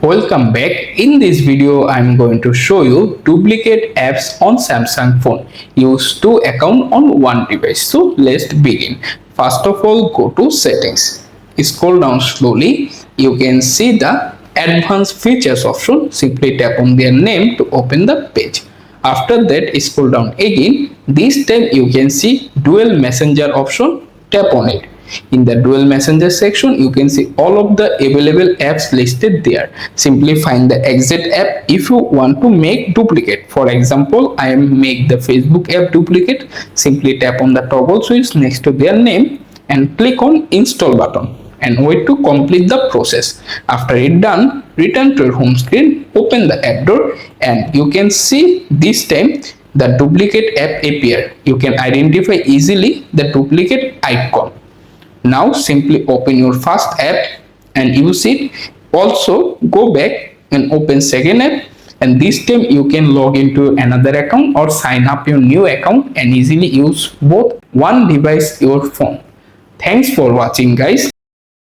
Welcome back. In this video, I'm going to show you duplicate apps on Samsung phone. Use two accounts on one device. So let's begin. First of all, go to settings. Scroll down slowly. You can see the advanced features option. Simply tap on their name to open the page. After that, scroll down again. This time you can see dual messenger option. Tap on it. In the dual messenger section, you can see all of the available apps listed there. Simply find the exact app if you want to make duplicate. For example, I make the Facebook app duplicate. Simply tap on the toggle switch next to their name and click on install button and wait to complete the process. After it done, return to your home screen, open the app door, and you can see this time the duplicate app appear. You can identify easily the duplicate icon. Now simply open your first app and use it. Also go back and open second app, and this time you can log into another account or sign up your new account and easily use both one device your phone. Thanks for watching guys.